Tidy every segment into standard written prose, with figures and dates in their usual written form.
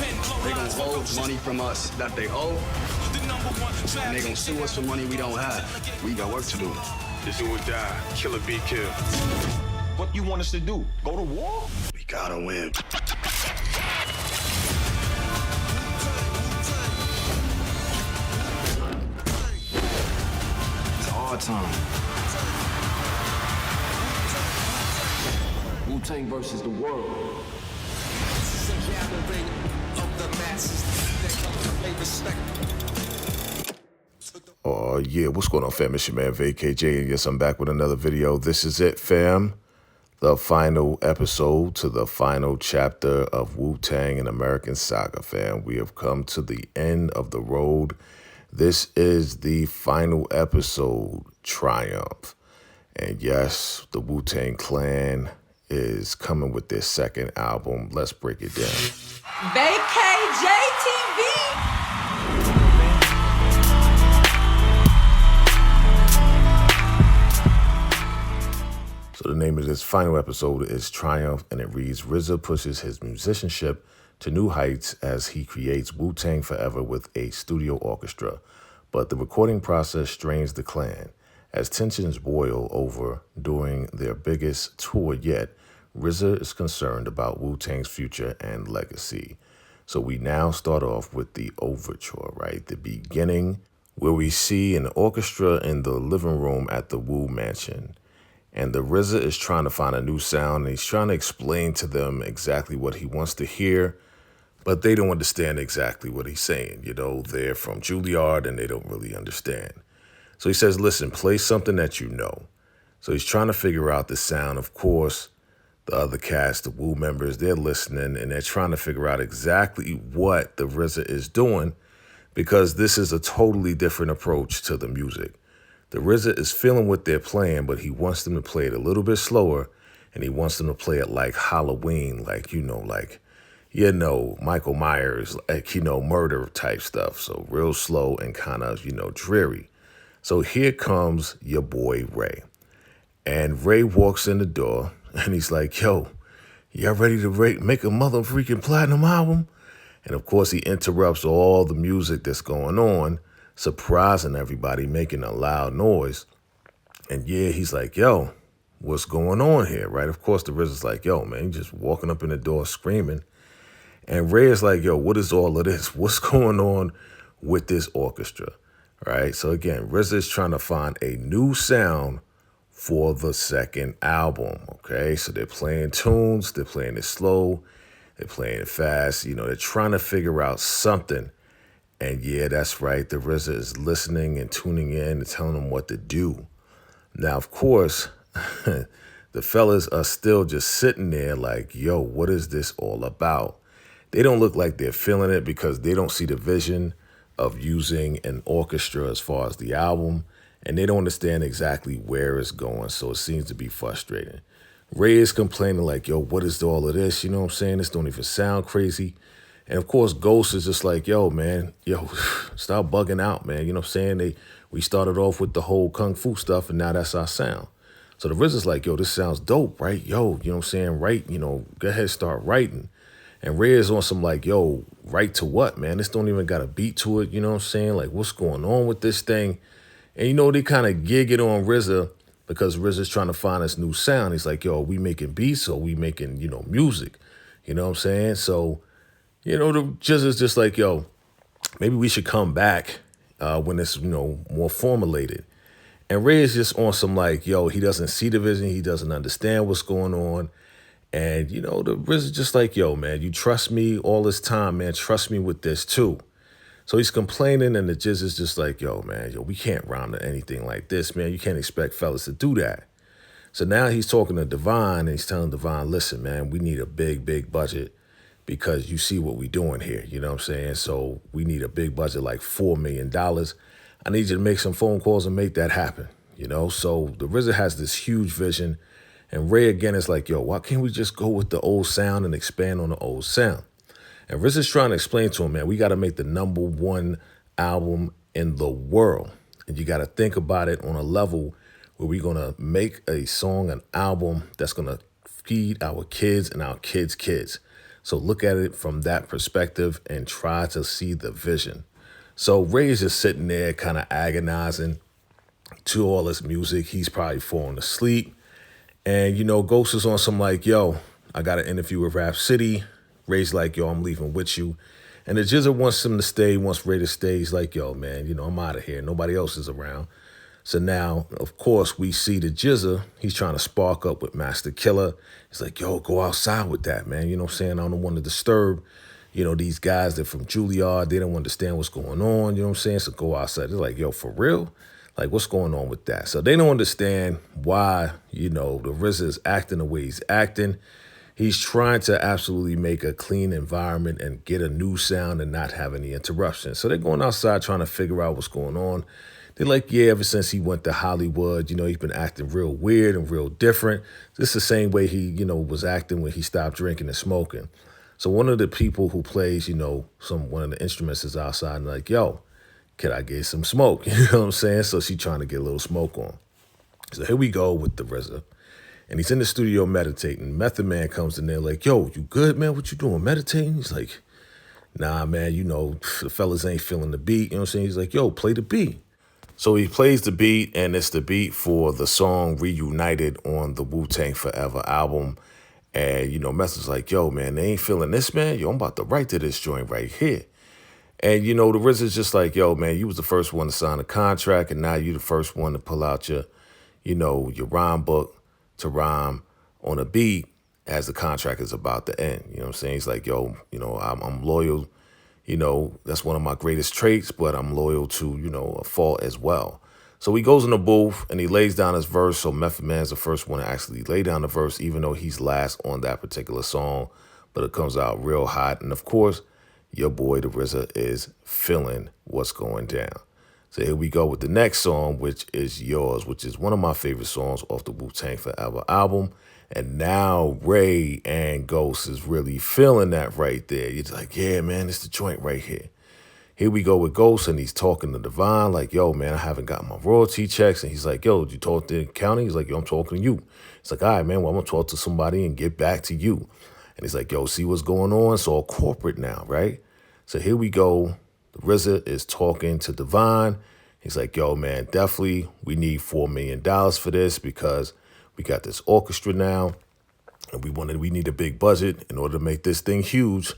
They gonna hold money from us that they owe, and they gonna sue us for money we don't have. We got work to do. This do or die, kill or be killed. What you want us to do? Go to war? We gotta win. It's our time. Wu-Tang versus the world. Oh yeah, what's going on, fam? It's your man VACAY-JAY, and yes, I'm back with another video. This is it, fam. The final episode to the final chapter of Wu-Tang and American Saga, fam. We have come to the end of the road. This is the final episode, Triumph. And yes, the Wu-Tang Clan is coming with their second album. Let's break it down. VACAY-JAYTV. So the name of this final episode is Triumph, and it reads, RZA pushes his musicianship to new heights as he creates Wu-Tang Forever with a studio orchestra. But the recording process strains the clan. As tensions boil over during their biggest tour yet, RZA is concerned about Wu-Tang's future and legacy. So we now start off with the overture, right? The beginning, where we see an orchestra in the living room at the Wu Mansion. And the RZA is trying to find a new sound, and he's trying to explain to them exactly what he wants to hear, but they don't understand exactly what he's saying. You know, they're from Juilliard, and they don't really understand. So he says, listen, play something that you know. So he's trying to figure out the sound. Of course, the other cast, the Wu members, they're listening, and they're trying to figure out exactly what the RZA is doing, because this is a totally different approach to the music. The RZA is feeling what they're playing, but he wants them to play it a little bit slower, and he wants them to play it like Halloween, like, Michael Myers, murder type stuff. So real slow and kind of, dreary. So here comes your boy Ray. And Ray walks in the door, and he's like, yo, y'all ready to make a mother freaking platinum album? And of course, he interrupts all the music that's going on, surprising everybody, making a loud noise. And yeah, he's like, yo, what's going on here, right? Of course, the RZA's like, yo, man, just walking up in the door screaming. And Ray is like, yo, what is all of this? What's going on with this orchestra, right? So again, RZA is trying to find a new sound for the second album, okay? So they're playing tunes, they're playing it slow, they're playing it fast, they're trying to figure out something. And yeah, that's right, the RZA is listening and tuning in and telling them what to do. Now, of course, the fellas are still just sitting there like, yo, what is this all about? They don't look like they're feeling it because they don't see the vision of using an orchestra as far as the album, and they don't understand exactly where it's going, so it seems to be frustrating. Ray is complaining like, yo, what is all of this? You know what I'm saying? This don't even sound crazy. And of course, Ghost is just like, yo, man, stop bugging out, man. You know what I'm saying? We started off with the whole Kung Fu stuff, and now that's our sound. So the RZA's like, yo, this sounds dope, right? Yo, you know what I'm saying? Write, go ahead, start writing. And Ray is on some like, yo, write to what, man? This don't even got a beat to it, you know what I'm saying? Like, what's going on with this thing? And, they kind of gig it on RZA because RZA's trying to find this new sound. He's like, yo, are we making beats or are we making, music? You know what I'm saying? So, the RZA's just like, yo, maybe we should come back when it's, more formulated. And Ray is just on some like, yo, he doesn't see the vision. He doesn't understand what's going on. And, the RZA's just like, yo, man, you trust me all this time, man. Trust me with this, too. So he's complaining, and the Jizz is just like, yo, man, we can't rhyme to anything like this, man. You can't expect fellas to do that. So now he's talking to Divine, and he's telling Divine, listen, man, we need a big, big budget because you see what we're doing here. You know what I'm saying? So we need a big budget, like $4 million. I need you to make some phone calls and make that happen, So the RZA has this huge vision. And Ray, again, is like, yo, why can't we just go with the old sound and expand on the old sound? And RZA's trying to explain to him, man, we got to make the #1 album in the world. And you got to think about it on a level where we're going to make a song, an album that's going to feed our kids and our kids' kids. So look at it from that perspective and try to see the vision. So Ray is just sitting there kind of agonizing to all this music. He's probably falling asleep. And, Ghost is on some like, yo, I got an interview with Rap City. Ray's like, yo, I'm leaving with you. And the Jizza wants him to stay, wants Ray to stay. He's like, yo, man, I'm out of here. Nobody else is around. So now, of course, we see the Jizza. He's trying to spark up with Master Killer. He's like, yo, go outside with that, man. You know what I'm saying? I don't want to disturb, these guys that from Juilliard. They don't understand what's going on. You know what I'm saying? So go outside. They're like, yo, for real? Like, what's going on with that? So they don't understand why, the RZA is acting the way he's acting. He's trying to absolutely make a clean environment and get a new sound and not have any interruptions. So they're going outside trying to figure out what's going on. They're like, yeah, ever since he went to Hollywood, he's been acting real weird and real different. This is the same way he, was acting when he stopped drinking and smoking. So one of the people who plays, one of the instruments is outside and like, yo, can I get some smoke? You know what I'm saying? So she's trying to get a little smoke on. So here we go with the RZA. And he's in the studio meditating. Method Man comes in there like, yo, you good, man? What you doing, meditating? He's like, nah, man, the fellas ain't feeling the beat. You know what I'm saying? He's like, yo, play the beat. So he plays the beat, and it's the beat for the song Reunited on the Wu-Tang Forever album. And, Method's like, yo, man, they ain't feeling this, man. Yo, I'm about to write to this joint right here. And, the RZA's just like, yo, man, you was the first one to sign a contract, and now you the first one to pull out your rhyme book to rhyme on a beat as the contract is about to end. You know what I'm saying? He's like, yo, I'm loyal. That's one of my greatest traits, but I'm loyal to, a fault as well. So he goes in the booth and he lays down his verse. So Method Man's the first one to actually lay down the verse, even though he's last on that particular song. But it comes out real hot. And of course, your boy, the RZA, is feeling what's going down. So here we go with the next song, which is Yours, which is one of my favorite songs off the Wu-Tang Forever album. And now Ray and Ghost is really feeling that right there. You're like, yeah, man, it's the joint right here. Here we go with Ghost, and he's talking to Divine like, yo, man, I haven't gotten my royalty checks. And he's like, yo, did you talk to the county? He's like, yo, I'm talking to you. It's like, all right, man, well, I'm going to talk to somebody and get back to you. And he's like, yo, see what's going on? It's all corporate now, right? So here we go. The RZA is talking to Divine. He's like, yo, man, definitely we need $4 million for this because we got this orchestra now and we need a big budget in order to make this thing huge.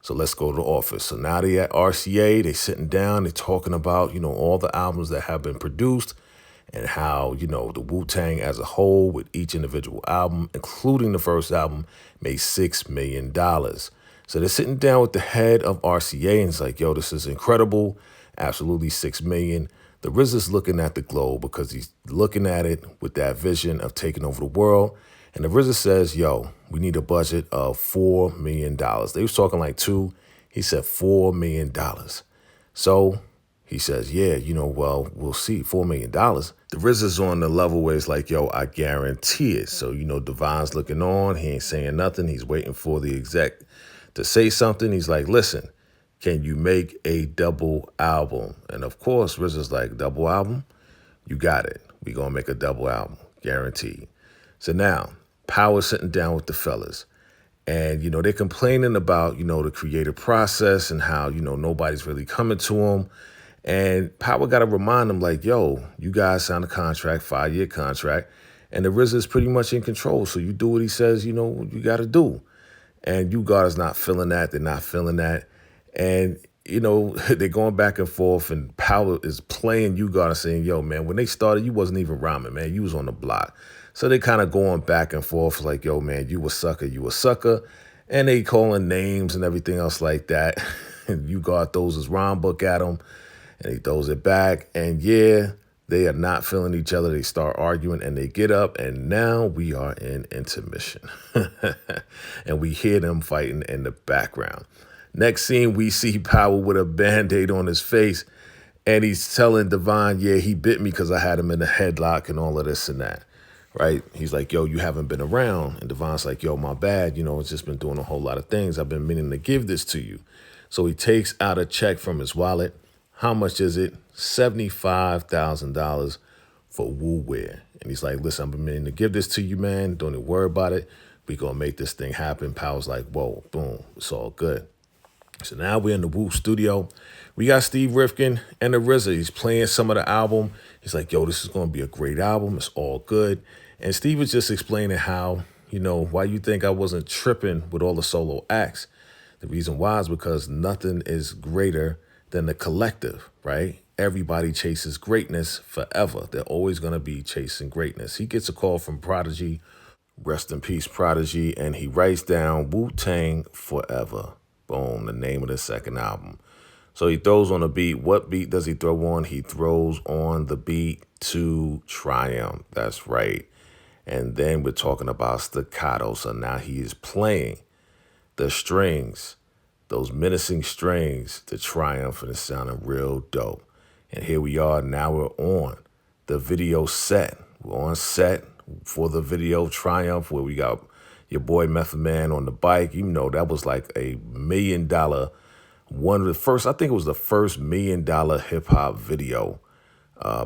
So let's go to the office. So now they at RCA, they sitting down, they talking about, all the albums that have been produced and how, the Wu-Tang as a whole with each individual album, including the first album, made $6 million. So they're sitting down with the head of RCA and it's like, yo, this is incredible. Absolutely $6 million. The RZA's looking at the globe because he's looking at it with that vision of taking over the world. And the RZA says, yo, we need a budget of $4 million. They was talking like $2. He said $4 million. So he says, yeah, well, we'll see, $4 million. The RZA's on the level where it's like, yo, I guarantee it. So, Divine's looking on. He ain't saying nothing. He's waiting for the exec to say something. He's like, listen, can you make a double album? And of course, RZA's like, double album? You got it. We gonna make a double album, guaranteed. So now, Power's sitting down with the fellas. And, they're complaining about, the creative process and how, nobody's really coming to them. And Power got to remind them like, yo, you guys signed a contract, 5-year contract. And the RZA is pretty much in control. So you do what he says, you got to do. And you guys not feeling that. They're not feeling that. And, they're going back and forth and Power is playing you guys saying, yo, man, when they started, you wasn't even rhyming, man. You was on the block. So they kind of going back and forth like, yo, man, you a sucker, you a sucker. And they calling names and everything else like that. And you God throws his rhyme book at him and he throws it back. And yeah, they are not feeling each other. They start arguing and they get up and now we are in intermission. And we hear them fighting in the background. Next scene, we see Power with a Band-Aid on his face and he's telling Divine, yeah, he bit me because I had him in a headlock and all of this and that, right? He's like, yo, you haven't been around. And Divine's like, yo, my bad. It's just been doing a whole lot of things. I've been meaning to give this to you. So he takes out a check from his wallet. How much is it? $75,000 for Wu Wear. And he's like, listen, I've been meaning to give this to you, man. Don't even worry about it. We gonna make this thing happen. Power's like, whoa, boom, it's all good. So now we're in the Wu studio. We got Steve Rifkin and the RZA. He's playing some of the album. He's like, yo, this is gonna be a great album. It's all good. And Steve was just explaining how, why you think I wasn't tripping with all the solo acts. The reason why is because nothing is greater than the collective, right? Everybody chases greatness forever. They're always gonna be chasing greatness. He gets a call from Prodigy. Rest in peace, Prodigy. And he writes down Wu-Tang Forever. Boom, the name of the second album. So he throws on a beat. What beat does he throw on? He throws on the beat to Triumph. That's right. And then we're talking about staccato. So now he is playing the strings, those menacing strings to Triumph, and it's sounding real dope. And here we are. Now we're on the video set. We're on set for the video Triumph, where we got your boy Method Man on the bike. That was like $1 million, one of the first, I think it was the first $1 million hip hop video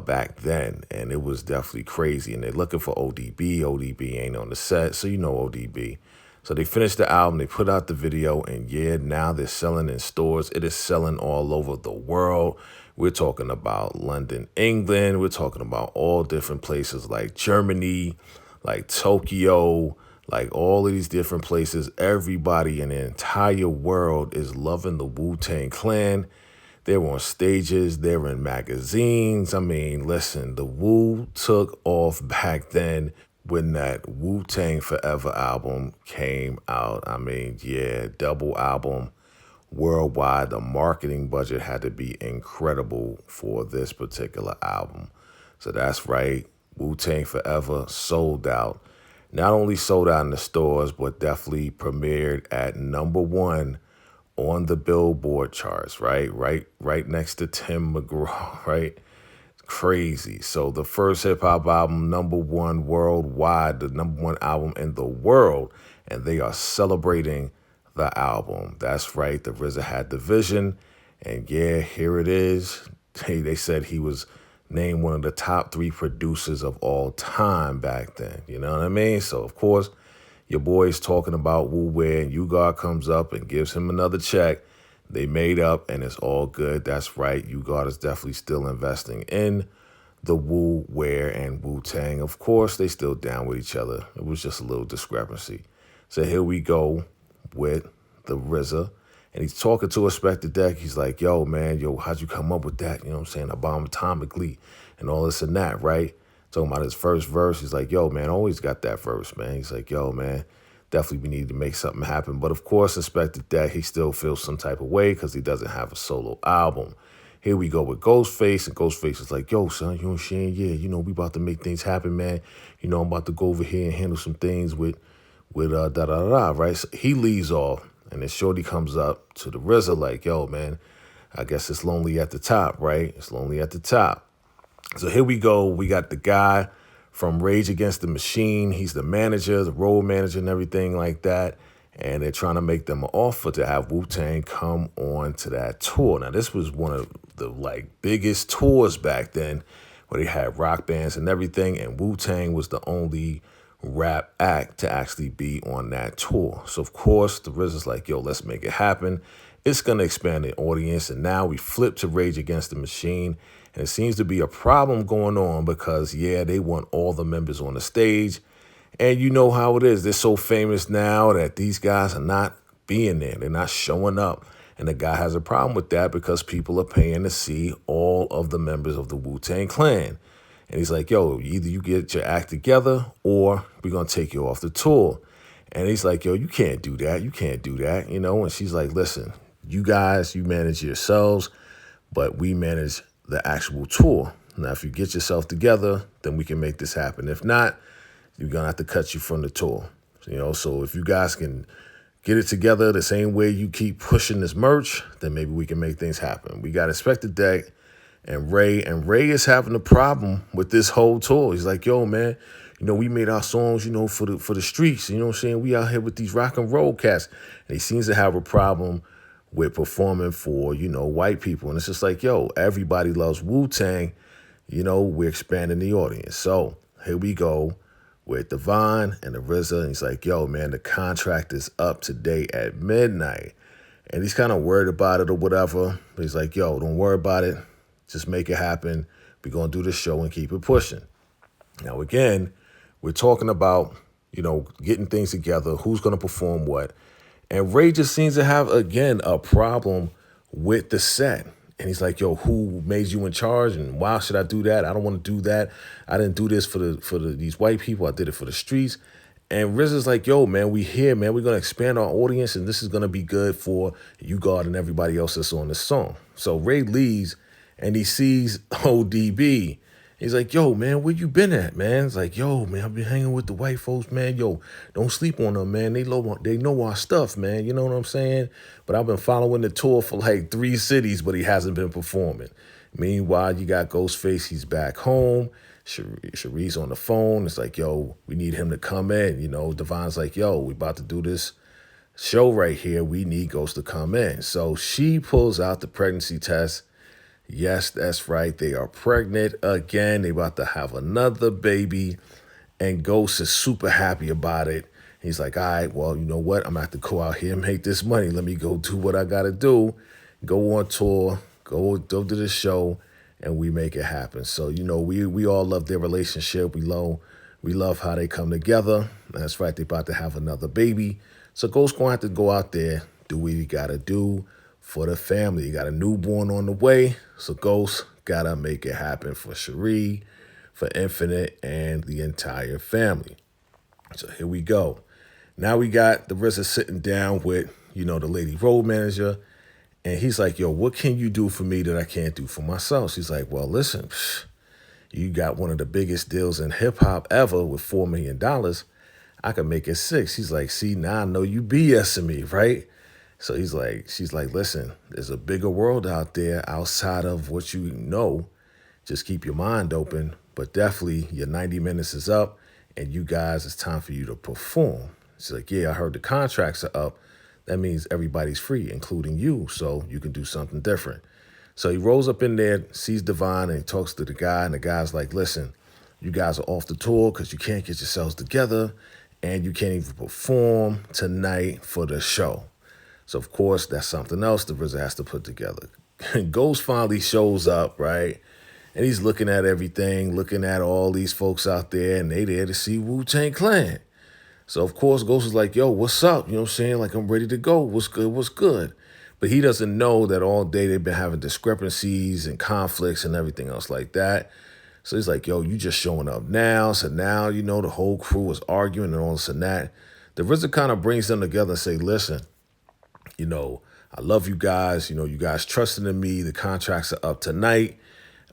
back then. And it was definitely crazy. And they're looking for ODB. ODB ain't on the set, so ODB. So they finished the album, they put out the video, and yeah, now they're selling in stores. It is selling all over the world. We're talking about London, England. We're talking about all different places like Germany, like Tokyo, like all of these different places. Everybody in the entire world is loving the Wu-Tang Clan. They're on stages. They're in magazines. I mean, listen, the Wu took off back then when that Wu-Tang Forever album came out. I mean, yeah, double album. Worldwide, the marketing budget had to be incredible for this particular album. So that's right, Wu-Tang Forever sold out. Not only sold out in the stores, but definitely premiered at #1 on the Billboard charts, right? Right next to Tim McGraw, right? Crazy. So the first hip hop album, #1 worldwide, the #1 album in the world, and they are celebrating the album. That's right. The RZA had the vision, and yeah, here it is. They said he was named one of the top 3 producers of all time back then. You know what I mean? So of course, your boy's talking about Wu Wear, and U-God comes up and gives him another check. They made up, and it's all good. That's right. U-God is definitely still investing in the Wu Wear and Wu-Tang. Of course, they still down with each other. It was just a little discrepancy. So here we go with the RZA, and he's talking to Inspector Deck. He's like, yo, man, how'd you come up with that? You know what I'm saying? I bomb atomically and all this and that, right? Talking about his first verse. He's like, yo, man, always got that verse, man. He's like, yo, man, definitely we need to make something happen. But of course, Inspector Deck, he still feels some type of way because he doesn't have a solo album. Here we go with Ghostface, and Ghostface is like, yo, son, you know what I'm saying? Yeah, we about to make things happen, man. I'm about to go over here and handle some things with da-da-da-da, right? So he leaves off, and then Shorty comes up to the RZA like, yo, man, I guess it's lonely at the top, right? It's lonely at the top. So here we go. We got the guy from Rage Against the Machine. He's the manager, the road manager and everything like that. And they're trying to make them an offer to have Wu-Tang come on to that tour. Now, this was one of the biggest tours back then where they had rock bands and everything. And Wu-Tang was the only rap act to actually be on that tour. So, of course, the RZA's like, yo, let's make it happen. It's going to expand the audience. And now we flip to Rage Against the Machine. And it seems to be a problem going on because, yeah, they want all the members on the stage. And you know how it is. They're so famous now that these guys are not being there. They're not showing up. And the guy has a problem with that because people are paying to see all of the members of the Wu-Tang Clan. And he's like, yo, either you get your act together or we're going to take you off the tour. And he's like, yo, you can't do that. You can't do that. And she's like, listen, you guys, you manage yourselves, but we manage the actual tour. Now, if you get yourself together, then we can make this happen. If not, you're going to have to cut you from the tour. So if you guys can get it together the same way you keep pushing this merch, then maybe we can make things happen. We got Inspector Deck and Ray is having a problem with this whole tour. He's like, yo, man, we made our songs, for the streets. You know what I'm saying? We out here with these rock and roll cats. And he seems to have a problem with performing for, white people. And it's just like, yo, everybody loves Wu-Tang. We're expanding the audience. So here we go with Devon and the RZA. And he's like, yo, man, the contract is up today at midnight. And he's kind of worried about it or whatever. But he's like, yo, don't worry about it. Just make it happen. We're going to do the show and keep it pushing. Now, again, we're talking about, getting things together, who's going to perform what. And Ray just seems to have, again, a problem with the set. And he's like, yo, who made you in charge? And why should I do that? I don't want to do that. I didn't do this for these white people. I did it for the streets. And RZA's like, yo, man, we here, man. We're going to expand our audience, and this is going to be good for you, God, and everybody else that's on this song. So Ray leaves, and he sees ODB. He's like, yo, man, where you been at, man? It's like, yo, man, I've been hanging with the white folks, man. Yo, don't sleep on them, man. They know our stuff, man. You know what I'm saying? But I've been following the tour for like 3 cities, but he hasn't been performing. Meanwhile, you got Ghostface. He's back home. Cherie's on the phone. It's like, yo, we need him to come in. Devon's like, yo, we about to do this show right here. We need Ghost to come in. So she pulls out the pregnancy test. Yes, that's right. They are pregnant again. They about to have another baby. And Ghost is super happy about it. He's like, all right, well, you know what? I'm going to have to go out here and make this money. Let me go do what I got to do. Go on tour. Go to the show. And we make it happen. So, we all love their relationship. We love how they come together. That's right. They about to have another baby. So Ghost going to have to go out there, do what he got to do for the family. You got a newborn on the way. So Ghost got to make it happen for Cherie, for Infinite, and the entire family. So here we go. Now we got the RZA sitting down with, the lady road manager. And he's like, yo, what can you do for me that I can't do for myself? She's like, well, listen, you got one of the biggest deals in hip hop ever with $4 million. I can make it 6. He's like, see, now I know you BSing me, right? So she's like, listen, there's a bigger world out there outside of what you know. Just keep your mind open. But definitely your 90 minutes is up and you guys, it's time for you to perform. She's like, yeah, I heard the contracts are up. That means everybody's free, including you, so you can do something different. So he rolls up in there, sees Devon, and he talks to the guy, and the guy's like, listen, you guys are off the tour because you can't get yourselves together, and you can't even perform tonight for the show. So, of course, that's something else the RZA has to put together. Ghost finally shows up, right? And he's looking at everything, looking at all these folks out there, and they there to see Wu-Tang Clan. So, of course, Ghost is like, yo, what's up? You know what I'm saying? Like, I'm ready to go. What's good? What's good? But he doesn't know that all day they've been having discrepancies and conflicts and everything else like that. So he's like, yo, you just showing up now. So now, the whole crew is arguing and all this and that. The RZA kind of brings them together and say, listen, I love you guys. You guys trusting in me. The contracts are up tonight.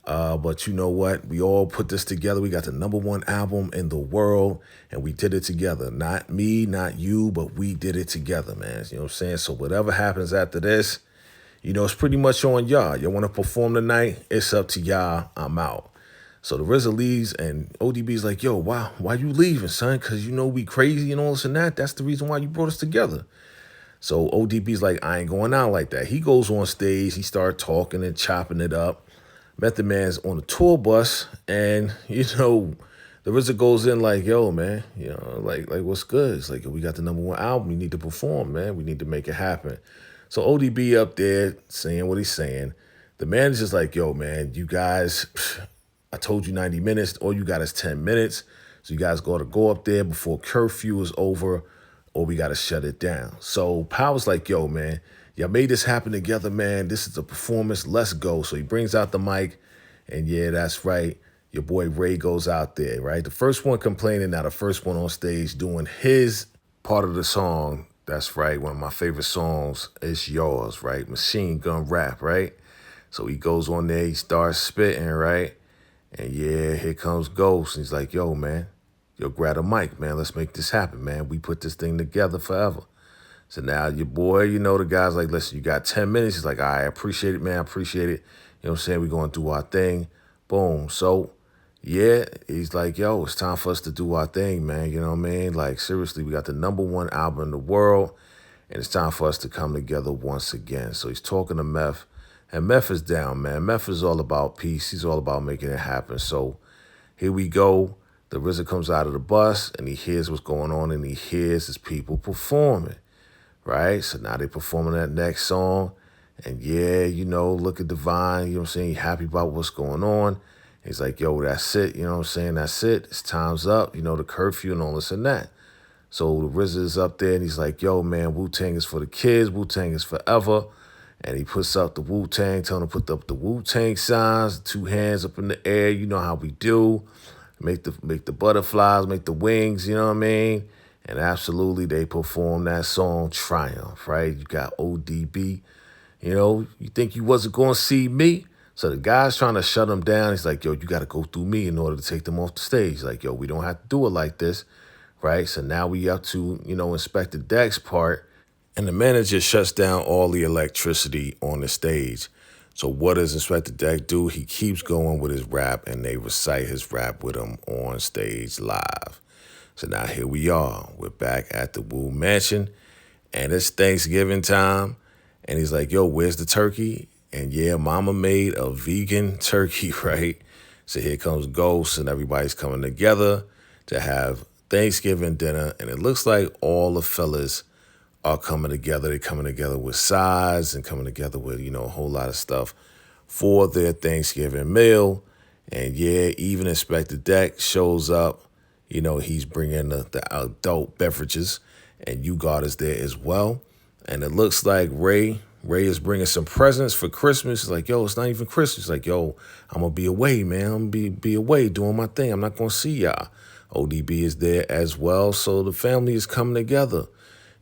But you know what? We all put this together. We got the #1 album in the world, and we did it together. Not me, not you, but we did it together, man. You know what I'm saying? So whatever happens after this, it's pretty much on y'all. You want to perform tonight? It's up to y'all. I'm out. So the RZA leaves, and ODB's like, yo, why you leaving, son? Because we crazy and all this and that. That's the reason why you brought us together. So ODB's like, I ain't going out like that. He goes on stage. He started talking and chopping it up. Method Man's on a tour bus, and, the RZA goes in like, yo, man, like what's good? It's like, we got the #1 album. We need to perform, man. We need to make it happen. So ODB up there saying what he's saying. The manager's like, yo, man, you guys, I told you 90 minutes. All you got is 10 minutes. So you guys got to go up there before curfew is over, or we got to shut it down. So Power's like, yo, man, y'all made this happen together, man. This is a performance. Let's go. So he brings out the mic, and yeah, that's right. Your boy Ray goes out there, right? The first one complaining, now the first one on stage doing his part of the song. That's right. One of my favorite songs is Yours, right? Machine Gun Rap, right? So he goes on there. He starts spitting, right? And yeah, here comes Ghost. He's like, yo, man, grab a mic, man. Let's make this happen, man. We put this thing together forever. So now your boy, the guy's like, listen, you got 10 minutes. He's like, I appreciate it, man. I appreciate it. You know what I'm saying? We're going to do our thing. Boom. So, yeah, he's like, yo, it's time for us to do our thing, man. You know what I mean? Like, seriously, we got the #1 album in the world, and it's time for us to come together once again. So he's talking to Meth, and Meth is down, man. Meth is all about peace. He's all about making it happen. So here we go. the RZA comes out of the bus and he hears what's going on and he hears his people performing, right? So now they performing that next song. And yeah, you know, look at Divine, you know what I'm saying? He happy about what's going on. He's like, yo, that's it, you know what I'm saying? That's it. It's time's up, you know, the curfew and all this and that. So the RZA is up there and he's like, yo, man, Wu-Tang is for the kids. Wu-Tang is forever. And he puts up the Wu-Tang, telling him to put up the Wu-Tang signs, 2 hands up in the air. You know how we do. Make the butterflies, make the wings, you know what I mean? And absolutely, they perform that song, Triumph, right? You got ODB. You know, you think you wasn't going to see me? So the guy's trying to shut him down. He's like, yo, you got to go through me in order to take them off the stage. He's like, yo, we don't have to do it like this, right? So now we up to, you know, Inspector Deck's part. And the manager shuts down all the electricity on the stage. So what does Inspector Deck do? He keeps going with his rap, and they recite his rap with him on stage live. So now here we are. We're back at the Wu Mansion, and it's Thanksgiving time. And he's like, yo, where's the turkey? And yeah, mama made a vegan turkey, right? So here comes Ghost, and everybody's coming together to have Thanksgiving dinner. And it looks like all the fellas are coming together. They're coming together with sides and coming together with, you know, a whole lot of stuff for their Thanksgiving meal. And yeah, even Inspector Deck shows up. You know, he's bringing the adult beverages, and U-God is there as well. And it looks like Ray is bringing some presents for Christmas. He's like, yo, it's not even Christmas. He's like, yo, I'm going to be away, man. I'm going to be away doing my thing. I'm not going to see y'all. ODB is there as well. So the family is coming together.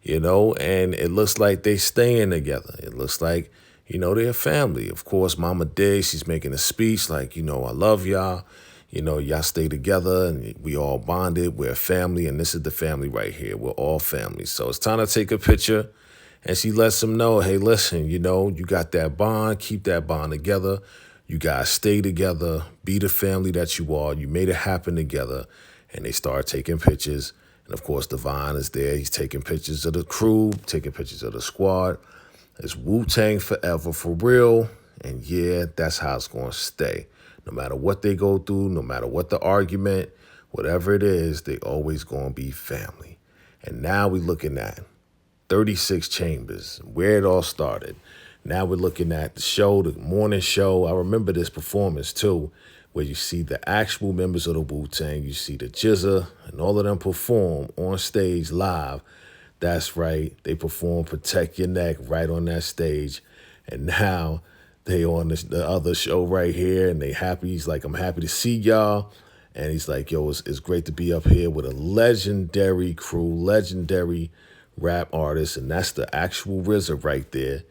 You know, and it looks like they staying together. It looks like, you know, they're a family. Of course, Mama Day, she's making a speech like, you know, I love y'all. You know, y'all stay together and we all bonded. We're a family, and this is the family right here. We're all family. So it's time to take a picture. And she lets them know, hey, listen, you know, you got that bond. Keep that bond together. You guys stay together. Be the family that you are. You made it happen together. And they start taking pictures. And, of course, Divine is there. He's taking pictures of the crew, taking pictures of the squad. It's Wu-Tang forever for real. And, yeah, that's how it's going to stay. No matter what they go through, no matter what the argument, whatever it is, they always going to be family. And now we're looking at 36 Chambers, where it all started. Now we're looking at the show, the morning show. I remember this performance, too, where you see the actual members of the Wu-Tang, you see the GZA, and all of them perform on stage live. That's right. They perform Protect Your Neck right on that stage. And now they on the other show right here, and they happy. He's like, I'm happy to see y'all. And he's like, yo, it's great to be up here with a legendary crew, legendary rap artists, and that's the actual RZA right there.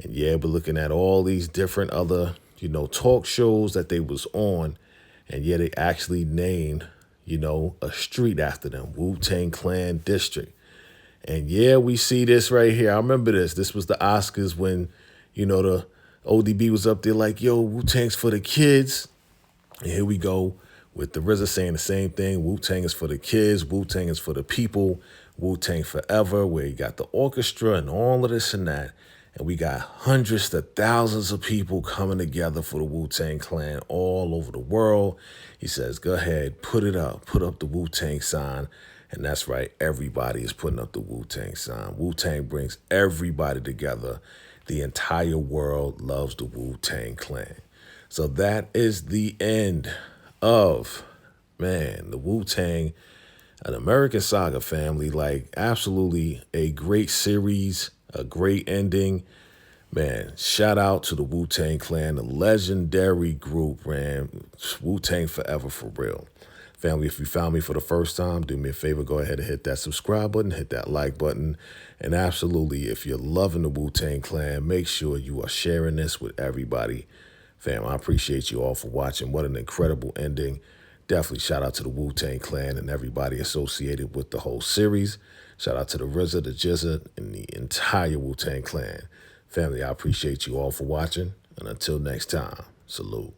And yeah, we're looking at all these different other, you know, talk shows that they was on, and yeah, they actually named, you know, a street after them, Wu-Tang Clan District. And yeah, we see this right here. I remember this. This was the Oscars when, you know, the ODB was up there like, yo, Wu-Tang's for the kids. And here we go with the RZA saying the same thing. Wu-Tang is for the kids. Wu-Tang is for the people. Wu-Tang forever, where you got the orchestra and all of this and that. And we got hundreds to thousands of people coming together for the Wu-Tang Clan all over the world. He says, go ahead, put it up. Put up the Wu-Tang sign. And that's right, everybody is putting up the Wu-Tang sign. Wu-Tang brings everybody together. The entire world loves the Wu-Tang Clan. So that is the end of, man, the Wu-Tang, an American Saga family. Like, absolutely a great series, a great ending. Man, shout out to the Wu-Tang Clan, the legendary group, man. Wu-Tang forever for real. Family, if you found me for the first time, do me a favor, go ahead and hit that subscribe button, hit that like button. And absolutely, if you're loving the Wu-Tang Clan, make sure you are sharing this with everybody. Fam, I appreciate you all for watching. What an incredible ending. Definitely shout out to the Wu-Tang Clan and everybody associated with the whole series. Shout out to the RZA, the GZA, and the entire Wu-Tang Clan. Family, I appreciate you all for watching. And until next time, salute.